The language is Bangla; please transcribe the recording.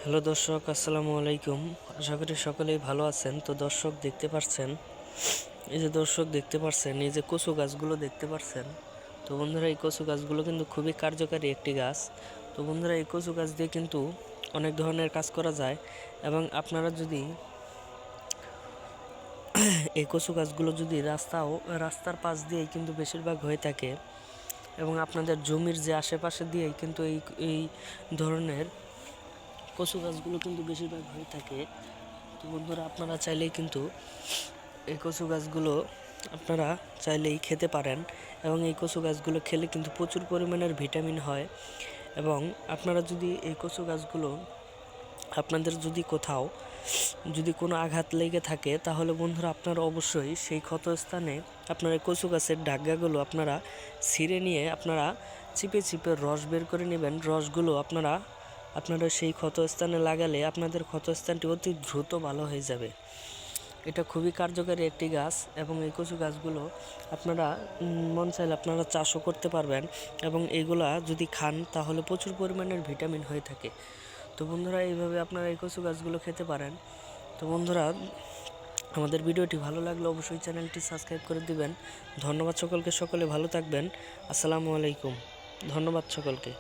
হ্যালো দর্শক, আসসালামু আলাইকুম। আশা করি সকলেই ভালো আছেন। তো দর্শক দেখতে পাচ্ছেন, এই যে কচু গাছগুলো দেখতে পাচ্ছেন। তো বন্ধুরা, এই কচু গাছগুলো কিন্তু খুবই কার্যকারী একটি গাছ। তো বন্ধুরা, এই কচু গাছ দিয়ে কিন্তু অনেক ধরনের কাজ করা যায়। এবং আপনারা যদি এই কচু গাছগুলো যদি রাস্তার পাশ দিয়েই কিন্তু বেশিরভাগ হয়ে থাকে, এবং আপনাদের জমির যে আশেপাশে দিয়েই কিন্তু এই ধরনের কচু গাছগুলো কিন্তু বেশিরভাগ হয়ে থাকে। তো বন্ধুরা, আপনারা চাইলেই কিন্তু এই কচু গাছগুলো খেতে পারেন। এবং এই কচু গাছগুলো খেলে কিন্তু প্রচুর পরিমাণের ভিটামিন হয়। এবং আপনারা যদি এই কচু গাছগুলো আপনাদের কোথাও কোনো আঘাত লেগে থাকে, তাহলে বন্ধুরা আপনারা অবশ্যই সেই ক্ষতস্থানে আপনার এই কচু গাছের ডাগাগুলো আপনারা ছিঁড়ে নিয়ে আপনারা চিপে চিপে রস বের করে নেবেন। রসগুলো আপনারা সেই ক্ষতস্থানে লাগালে আপনাদের ক্ষতস্থানটি অতি দ্রুত ভালো হয়ে যাবে। এটা খুবই কার্যকারী একটি গাছ। এবং এই কচু গাছগুলো আপনারা মন চাইলে আপনারা চাষও করতে পারবেন। এবং এইগুলা যদি খান তাহলে প্রচুর পরিমাণের ভিটামিন হয়ে থাকে। তো বন্ধুরা, এইভাবে আপনারা এই কচু গাছগুলো খেতে পারেন। তো বন্ধুরা, আমাদের ভিডিওটি ভালো লাগলে অবশ্যই চ্যানেলটি সাবস্ক্রাইব করে দিবেন। ধন্যবাদ সকলকে, সকলে ভালো থাকবেন। আসসালামু আলাইকুম। ধন্যবাদ সকলকে।